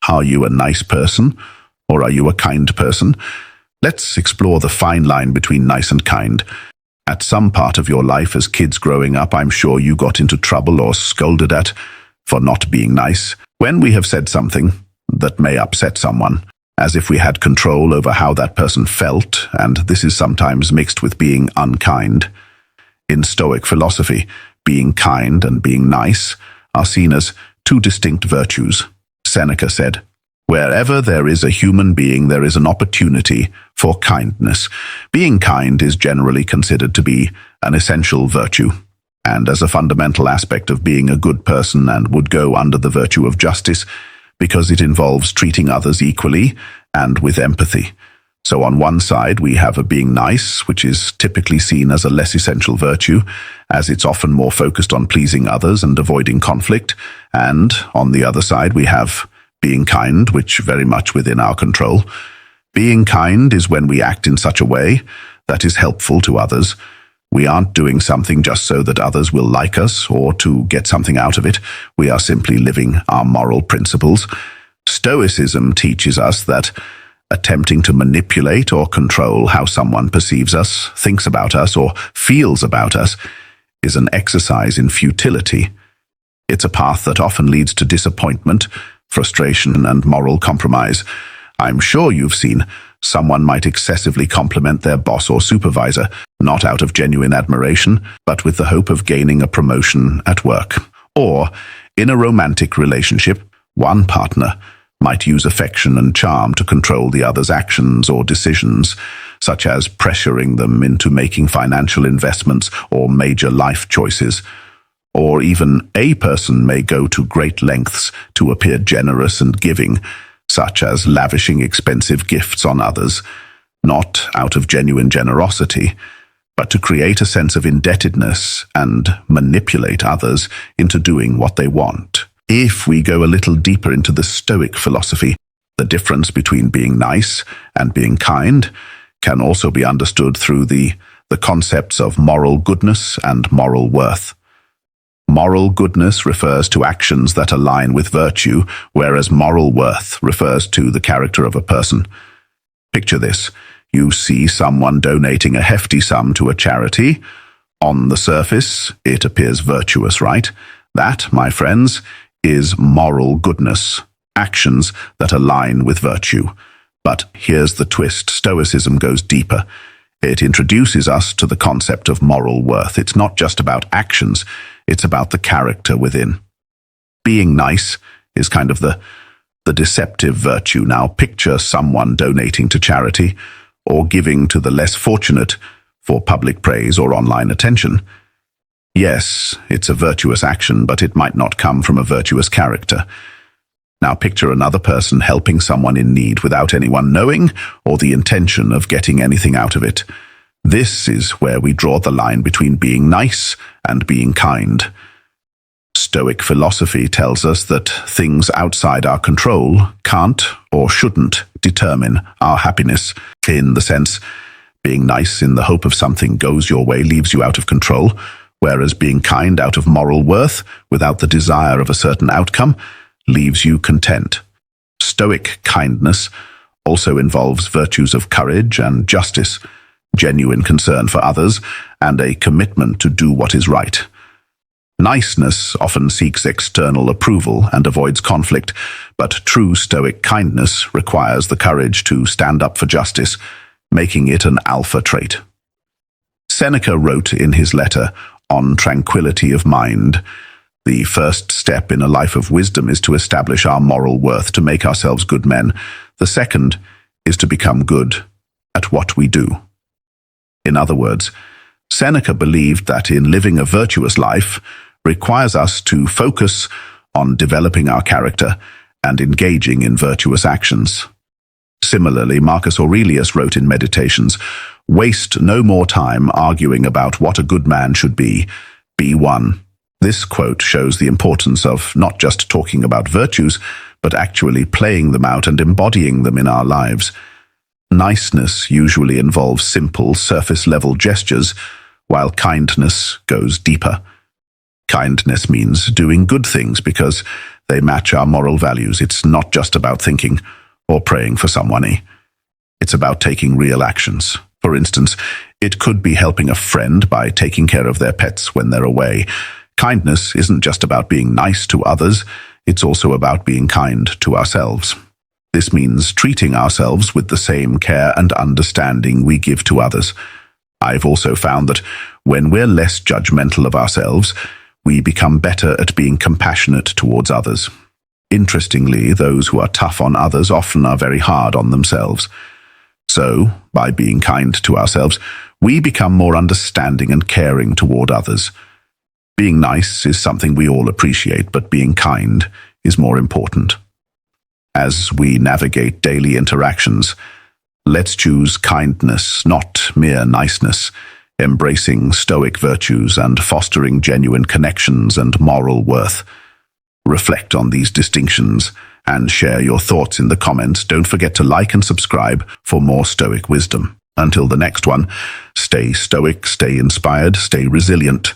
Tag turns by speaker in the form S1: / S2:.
S1: Are you a nice person, or are you a kind person? Let's explore the fine line between nice and kind. At some part of your life as kids growing up, I'm sure you got into trouble or scolded at for not being nice. When we have said something that may upset someone, as if we had control over how that person felt, and this is sometimes mixed with being unkind. In Stoic philosophy, being kind and being nice are seen as two distinct virtues. Seneca said, "Wherever there is a human being, there is an opportunity for kindness." Being kind is generally considered to be an essential virtue, and as a fundamental aspect of being a good person, and would go under the virtue of justice, because it involves treating others equally and with empathy. So on one side, we have a being nice, which is typically seen as a less essential virtue, as it's often more focused on pleasing others and avoiding conflict. And on the other side, we have being kind, which very much within our control. Being kind is when we act in such a way that is helpful to others. We aren't doing something just so that others will like us or to get something out of it. We are simply living our moral principles. Stoicism teaches us that attempting to manipulate or control how someone perceives us, thinks about us, or feels about us is an exercise in futility. It's a path that often leads to disappointment, frustration, and moral compromise. I'm sure you've seen someone might excessively compliment their boss or supervisor, not out of genuine admiration, but with the hope of gaining a promotion at work. Or, in a romantic relationship, one partner might use affection and charm to control the other's actions or decisions, such as pressuring them into making financial investments or major life choices. Or even a person may go to great lengths to appear generous and giving, such as lavishing expensive gifts on others, not out of genuine generosity, but to create a sense of indebtedness and manipulate others into doing what they want. If we go a little deeper into the Stoic philosophy, the difference between being nice and being kind can also be understood through the concepts of moral goodness and moral worth. Moral goodness refers to actions that align with virtue, whereas moral worth refers to the character of a person. Picture this. You see someone donating a hefty sum to a charity. On the surface, it appears virtuous, right? That, my friends, is moral goodness, actions that align with virtue. But here's the twist. Stoicism goes deeper. It introduces us to the concept of moral worth. It's not just about actions, it's about the character within. Being nice is kind of the deceptive virtue. Now picture someone donating to charity or giving to the less fortunate for public praise or online attention. Yes, it's a virtuous action, but it might not come from a virtuous character. Now picture another person helping someone in need without anyone knowing or the intention of getting anything out of it. This is where we draw the line between being nice and being kind. Stoic philosophy tells us that things outside our control can't or shouldn't determine our happiness. In the sense, being nice in the hope of something goes your way leaves you out of control, whereas being kind out of moral worth, without the desire of a certain outcome, leaves you content. Stoic kindness also involves virtues of courage and justice, genuine concern for others, and a commitment to do what is right. Niceness often seeks external approval and avoids conflict, but true Stoic kindness requires the courage to stand up for justice, making it an alpha trait. Seneca wrote in his letter on tranquility of mind, "The first step in a life of wisdom is to establish our moral worth, to make ourselves good men. The second is to become good at what we do." In other words, Seneca believed that in living a virtuous life requires us to focus on developing our character and engaging in virtuous actions. Similarly, Marcus Aurelius wrote in Meditations, "Waste no more time arguing about what a good man should be one." This quote shows the importance of not just talking about virtues, but actually playing them out and embodying them in our lives. Niceness usually involves simple, surface-level gestures, while kindness goes deeper. Kindness means doing good things because They match our moral values. It's not just about thinking or praying for someone. It's about taking real actions. For instance, it could be helping a friend by taking care of their pets when they're away. Kindness isn't just about being nice to others, it's also about being kind to ourselves. This means treating ourselves with the same care and understanding we give to others. I've also found that when we're less judgmental of ourselves, we become better at being compassionate towards others. Interestingly, those who are tough on others often are very hard on themselves. So, by being kind to ourselves, we become more understanding and caring toward others. Being nice is something we all appreciate, but being kind is more important. As we navigate daily interactions, let's choose kindness, not mere niceness, embracing Stoic virtues and fostering genuine connections and moral worth. Reflect on these distinctions and share your thoughts in the comments. Don't forget to like and subscribe for more Stoic wisdom. Until the next one, stay Stoic, stay inspired, stay resilient.